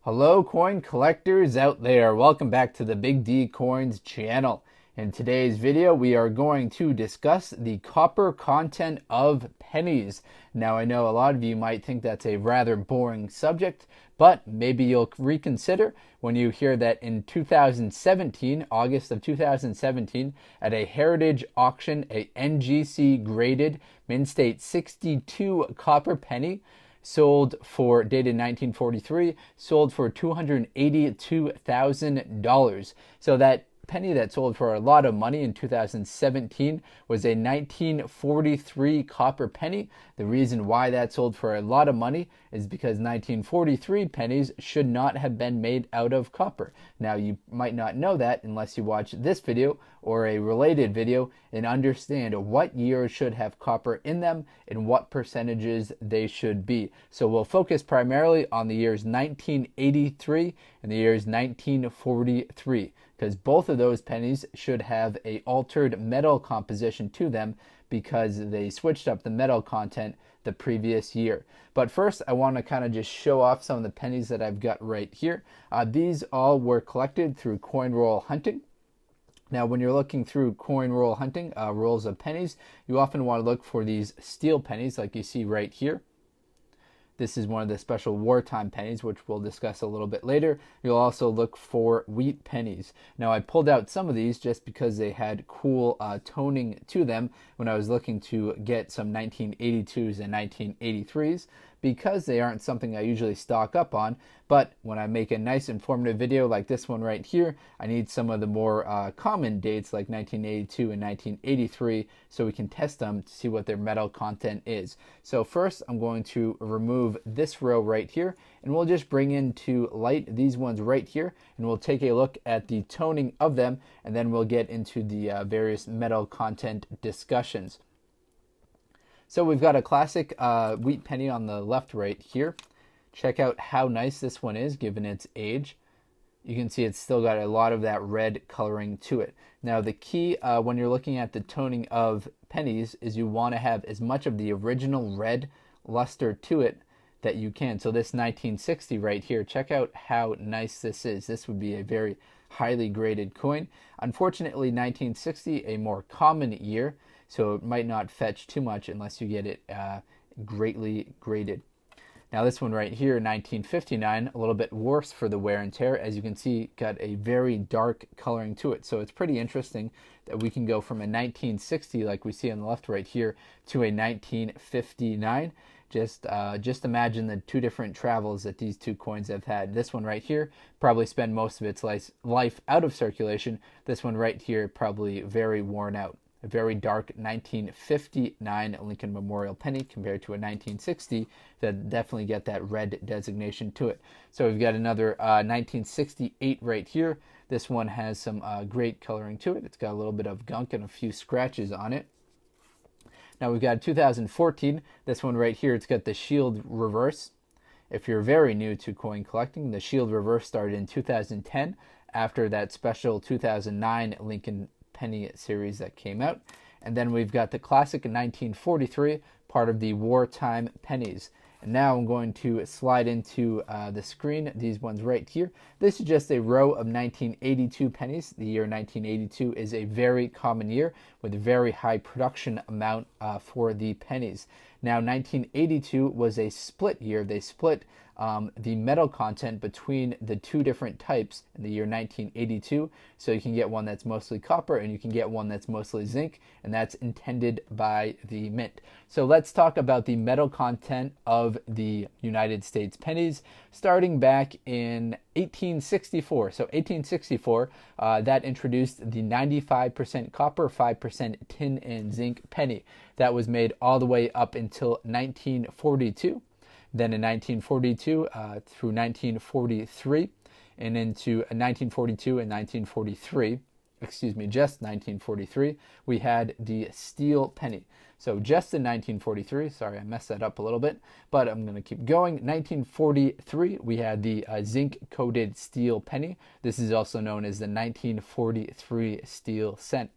Hello coin collectors out there, welcome back to the Big D Coins channel. In today's video we are going to discuss the copper content of pennies. Now I know a lot of you might think that's a rather boring subject, but maybe you'll reconsider when you hear that in 2017, August of 2017, at a heritage auction, a NGC graded Mint State 62 copper penny sold for, dated 1943, sold for $282,000. So that penny that sold for a lot of money in 2017 was a 1943 copper penny. The reason why that sold for a lot of money is because 1943 pennies should not have been made out of copper. Now you might not know that unless you watch this video or a related video and understand what years should have copper in them and what percentages they should be. So we'll focus primarily on the years 1983 and the years 1943. Because both of those pennies should have a altered metal composition to them because they switched up the metal content the previous year. But first I want to kind of just show off some of the pennies that I've got right here. These all were collected through coin roll hunting. Now when you're looking through coin roll hunting, rolls of pennies, you often want to look for these steel pennies like you see right here. This is one of the special wartime pennies, which we'll discuss a little bit later. You'll also look for wheat pennies. Now, I pulled out some of these just because they had cool toning to them when I was looking to get some 1982s and 1983s, because they aren't something I usually stock up on. But when I make a nice informative video like this one right here, I need some of the more common dates like 1982 and 1983 so we can test them to see what their metal content is. So first I'm going to remove this row right here, and we'll just bring into light these ones right here, and we'll take a look at the toning of them, and then we'll get into the various metal content discussions. So we've got a classic wheat penny on the left right here. Check out how nice this one is given its age. You can see it's still got a lot of that red coloring to it. Now the key when you're looking at the toning of pennies is you want to have as much of the original red luster to it that you can. So this 1960 right here, check out how nice this is. This would be a very highly graded coin. Unfortunately, 1960, a more common year, so it might not fetch too much unless you get it greatly graded. Now this one right here, 1959, a little bit worse for the wear and tear. As you can see, got a very dark coloring to it. So it's pretty interesting that we can go from a 1960, like we see on the left right here, to a 1959. Just imagine the two different travels that these two coins have had. This one right here probably spent most of its life out of circulation. This one right here probably very worn out. A very dark 1959 Lincoln Memorial penny compared to a 1960 that definitely get that red designation to it. So we've got another 1968 right here. This one has some great coloring to it. It's got a little bit of gunk and a few scratches on it. Now we've got 2014. This one right here, it's got the shield reverse. If you're very new to coin collecting, the shield reverse started in 2010 after that special 2009 Lincoln penny series that came out. And then we've got the classic 1943, part of the wartime pennies. And now I'm going to slide into the screen, these ones right here. This is just a row of 1982 pennies. The year 1982 is a very common year with a very high production amount for the pennies. Now 1982 was a split year. They split the metal content between the two different types in the year 1982. So you can get one that's mostly copper and you can get one that's mostly zinc, and that's intended by the mint. So let's talk about the metal content of the United States pennies starting back in 1864. So 1864, that introduced the 95% copper, 5% tin and zinc penny. That was made all the way up until 1942. Then in 1942 through 1943 and into 1942 and 1943, just 1943, we had the steel penny. So just in 1943, sorry I messed that up a little bit, but I'm going to keep going. 1943, we had the zinc-coated steel penny. This is also known as the 1943 steel cent.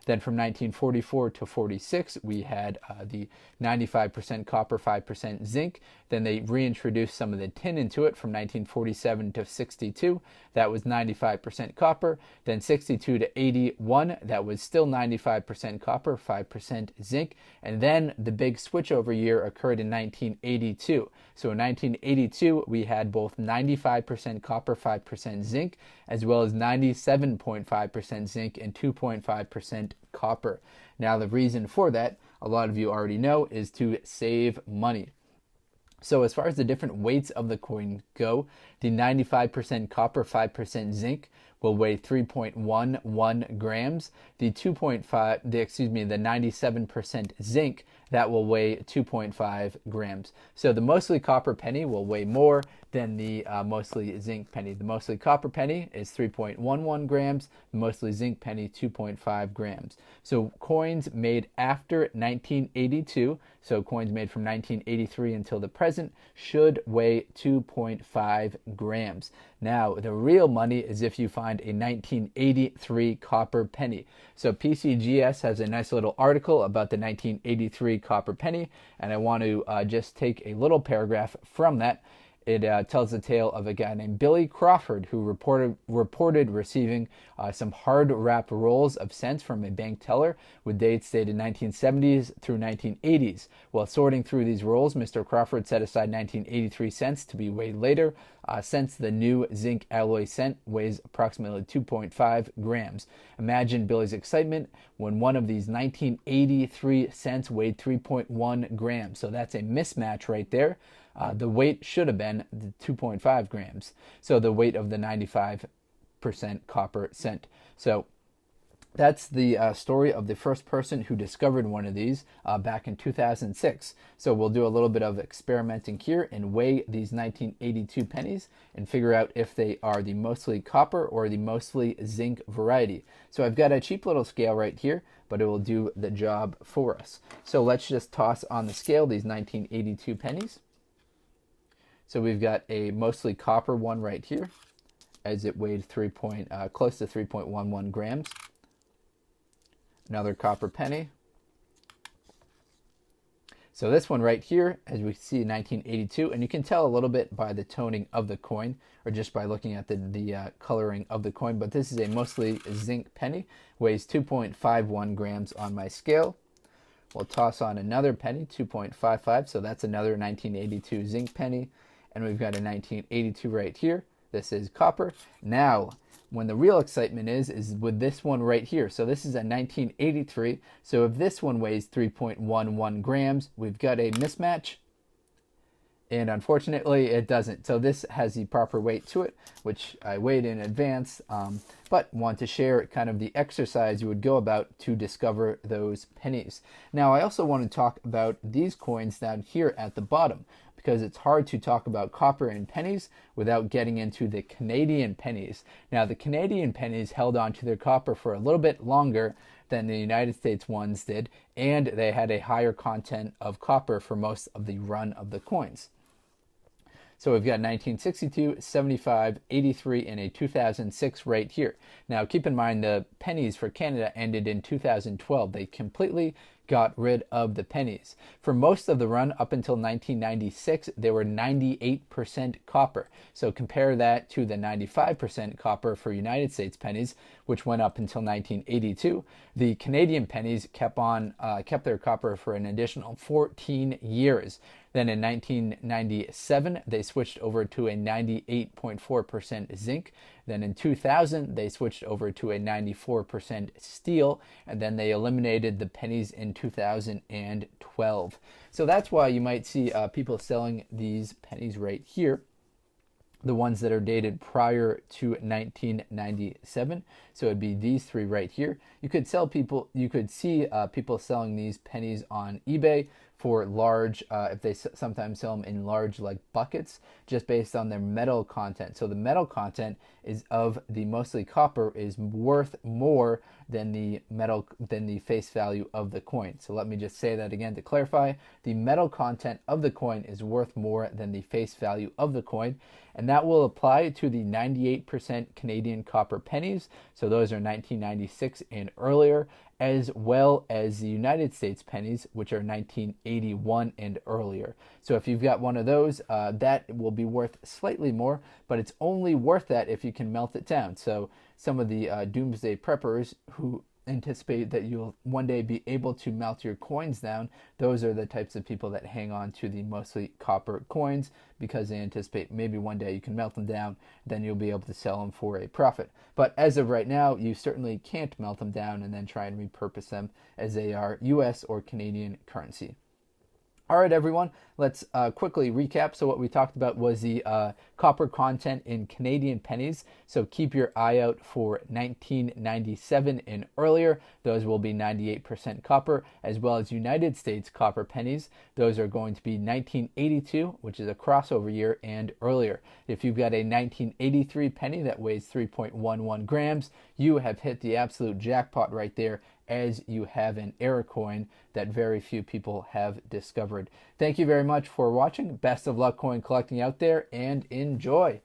Then from 1944 to 46, we had the 95% copper, 5% zinc. Then they reintroduced some of the tin into it from 1947 to 62. That was 95% copper. Then 62 to 81, that was still 95% copper, 5% zinc. And then the big switchover year occurred in 1982. So in 1982, we had both 95% copper, 5% zinc, as well as 97.5% zinc and 2.5% copper. Now, the reason for that, a lot of you already know, is to save money. So as far as the different weights of the coin go, the 95% copper, 5% zinc will weigh 3.11 grams. The 97% zinc, that will weigh 2.5 grams. So the mostly copper penny will weigh more than the mostly zinc penny. The mostly copper penny is 3.11 grams, the mostly zinc penny 2.5 grams. So coins made after 1982, so coins made from 1983 until the present, should weigh 2.5 grams. Now, the real money is if you find a 1983 copper penny. So PCGS has a nice little article about the 1983 copper penny, and I want to just take a little paragraph from that. It tells the tale of a guy named Billy Crawford who reported receiving some hard wrap rolls of cents from a bank teller with dates dated 1970s through 1980s. While sorting through these rolls, Mr. Crawford set aside 1983 cents to be weighed later. Since the new zinc alloy cent weighs approximately 2.5 grams. Imagine Billy's excitement when one of these 1983 cents weighed 3.1 grams. So that's a mismatch right there. The weight should have been 2.5 grams. So the weight of the 95% copper cent. So that's the story of the first person who discovered one of these back in 2006. So we'll do a little bit of experimenting here and weigh these 1982 pennies and figure out if they are the mostly copper or the mostly zinc variety. So I've got a cheap little scale right here, but it will do the job for us. So let's just toss on the scale these 1982 pennies. So we've got a mostly copper one right here, as it weighed close to 3.11 grams. Another copper penny. So this one right here, as we see, 1982, and you can tell a little bit by the toning of the coin, or just by looking at the coloring of the coin, but this is a mostly zinc penny, weighs 2.51 grams on my scale. We'll toss on another penny, 2.55, so that's another 1982 zinc penny, and we've got a 1982 right here. This is copper. Now, when the real excitement is with this one right here. So this is a 1983. So if this one weighs 3.11 grams, we've got a mismatch. And unfortunately, it doesn't. So this has the proper weight to it, which I weighed in advance, but want to share kind of the exercise you would go about to discover those pennies. Now, I also want to talk about these coins down here at the bottom, because it's hard to talk about copper and pennies without getting into the Canadian pennies. Now, the Canadian pennies held on to their copper for a little bit longer than the United States ones did, and they had a higher content of copper for most of the run of the coins. So we've got 1962, 75, 83, and a 2006 right here. Now, keep in mind the pennies for Canada ended in 2012. They completely got rid of the pennies. For most of the run up until 1996, they were 98% copper. So compare that to the 95% copper for United States pennies, which went up until 1982. The Canadian pennies kept their copper for an additional 14 years. Then in 1997, they switched over to a 98.4% zinc. Then in 2000, they switched over to a 94% steel, and then they eliminated the pennies in 2012. So that's why you might see people selling these pennies right here, the ones that are dated prior to 1997. So it'd be these three right here. You could see people selling these pennies on eBay for large, if they sometimes sell them in large like buckets, just based on their metal content. So the metal content of the mostly copper is worth more than the face value of the coin. So let me just say that again to clarify. The metal content of the coin is worth more than the face value of the coin, and that will apply to the 98% Canadian copper pennies. So those are 1996 and earlier, as well as the United States pennies, which are 1981 and earlier. So if you've got one of those, that will be worth slightly more, but it's only worth that if you can melt it down. So some of the doomsday preppers who anticipate that you'll one day be able to melt your coins down, those are the types of people that hang on to the mostly copper coins because they anticipate maybe one day you can melt them down, then you'll be able to sell them for a profit. But as of right now, you certainly can't melt them down and then try and repurpose them as they are US or Canadian currency. All right, everyone, let's quickly recap. So what we talked about was the copper content in Canadian pennies. So keep your eye out for 1997 and earlier. Those will be 98% copper, as well as United States copper pennies. Those are going to be 1982, which is a crossover year, and earlier. If you've got a 1983 penny that weighs 3.11 grams, you have hit the absolute jackpot right there, as you have an error coin that very few people have discovered. Thank you very much for watching. Best of luck coin collecting out there, and enjoy.